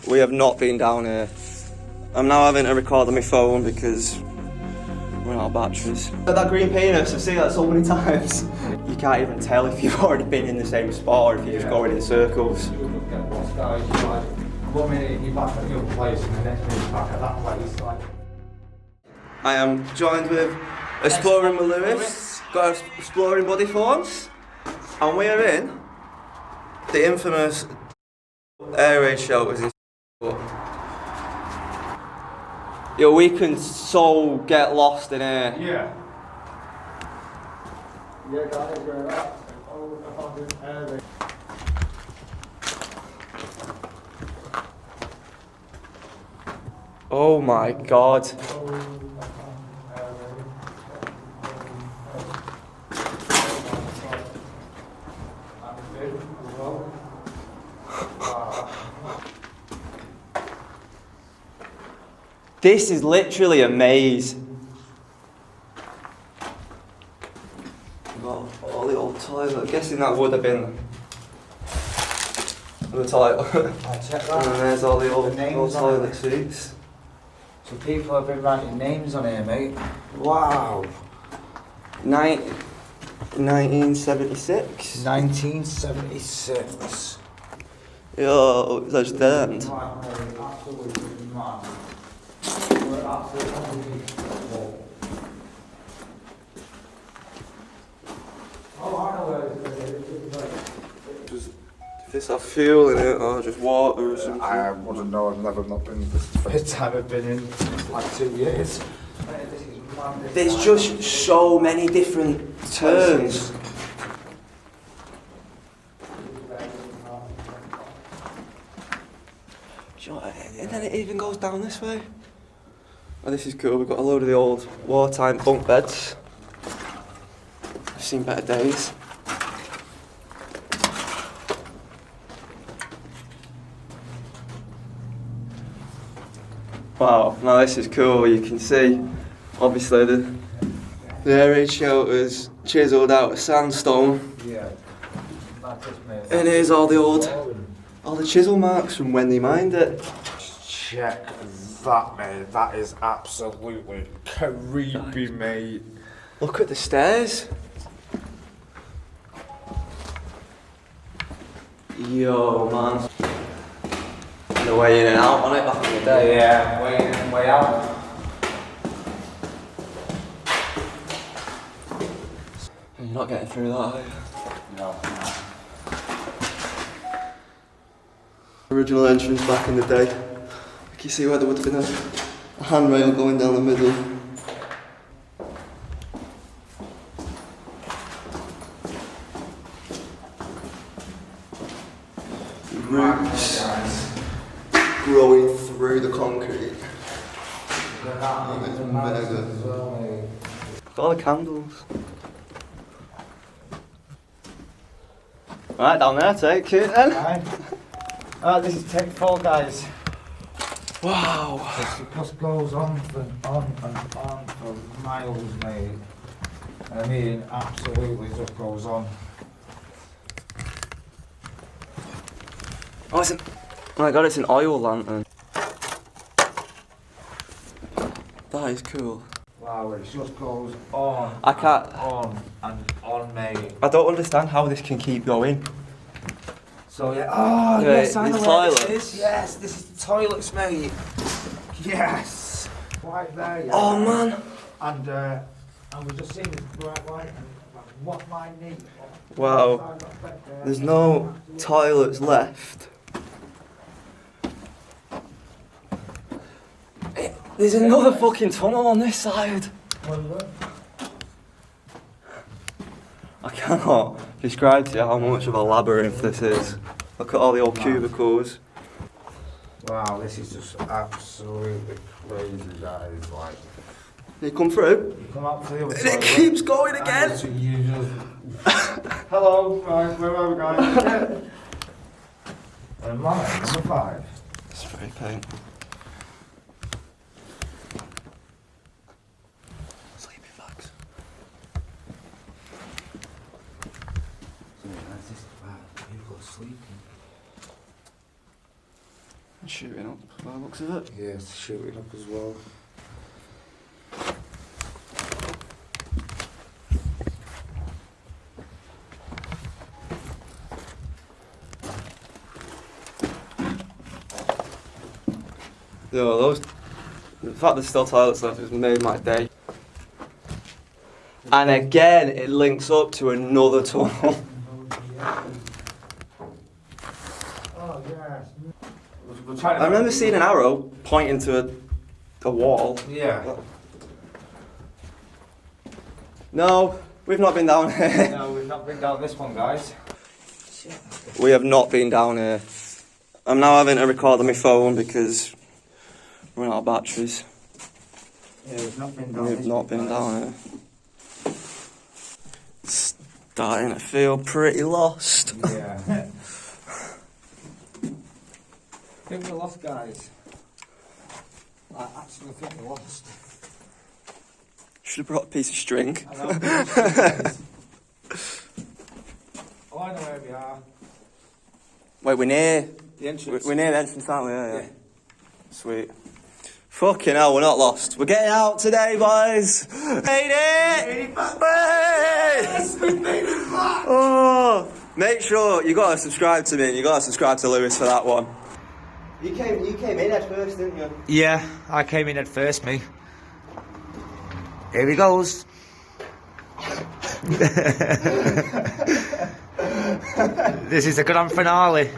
We have not been down here. I'm now having to record on my phone because we're out of batteries. That green penis, I've seen that so many times. You can't even tell if you've already been in the same spot or if you're just going in circles. One minute you're back at the other place and the next minute you're back at that place. Like. I am joined with Exploring with Lewis, got Exploring Body Forms, and we are in the infamous Air Raid Shelters in Yo, we can so get lost in here. Yeah. Yeah, guys, we're up. Air Raid. Oh my god. This is literally a maze. Got all the old toilets. I'm guessing that would have been the toilet. I check that. And there's all the old toilet it. seats. So people have been writing names on here, mate. Wow. 1976. 1976. Yo, that's dead. Absolutely mad. We're absolutely oh, I know where Does this have fuel in it or just water or something? I wouldn't know, I've never not been, this is the first time I've been in like 2 years. There's just so many different turns. And then it even goes down this way. Oh, this is cool. We've got a load of the old wartime bunk beds. I've seen better days. Wow, now this is cool. You can see, obviously, the air raid shelters chiseled out of sandstone. Yeah. That just made And here's all the chisel marks from when they mined it. check that, mate. That is absolutely creepy, mate. Look at the stairs. Yo, man. And the way in and out on it back in the day. Yeah, way in and way out. You're not getting through that, are you? No. Original entrance back in the day. Like you see where there would have been a handrail going down the middle. Roots growing through the concrete. It's mega. Look at all the candles. Right, down there, take it then. This is take 4, guys. Wow. This just goes on and on for miles, mate. I mean, absolutely just goes on. Oh, oh my god, it's an oil lantern. That is cool. Wow, it just goes on. I can't. And on, mate. I don't understand how this can keep going. So yeah. Oh Yeah, yes, I know this where toilet. this is. Yes, this is the toilets, mate. Yes. Right there. Yeah. Oh man. And we just seen this bright light and what my knee. Wow. There's no toilets left. There's another fucking tunnel on this side. I cannot describe to you how much of a labyrinth this is. Look at all the old cubicles. Wow, this is just absolutely crazy, guys. Like, You come through, you come out to the other and it keeps going again. and you just... Hello, guys, where are we, guys? And mine, number 5. It's very paint. Sleeping bags. People are sleeping. Shooting up by the looks of it. Yeah, it's shooting up as well. Yo, the fact there's still toilets left has made my day. And again, it links up to another tunnel. Oh, yes. I remember seeing an arrow pointing to a wall. Yeah. No, we've not been down here. No, we've not been down this one, guys. We have not been down here. I'm now having to record on my phone because we're out of batteries. Yeah, we've not been down We've not been down here. Starting to feel pretty lost. Yeah. I think we're lost, guys. I actually think we're lost. Should have brought a piece of string. I know. Oh, I know where we are. Wait, we're near. The entrance. We're near the entrance, aren't we? Yeah. Sweet. Fucking hell, we're not lost. We're getting out today, boys. Made it! Yes! We made it back! Oh, make sure you gotta subscribe to me and you gotta subscribe to Lewis for that one. You came in at first, didn't you? Yeah, I came in at first, me. Here he goes. This is the grand finale.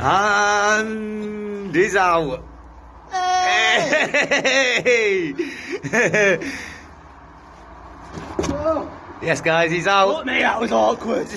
And he's out. Hey! Yes, guys, he's out. Look, mate, that was awkward.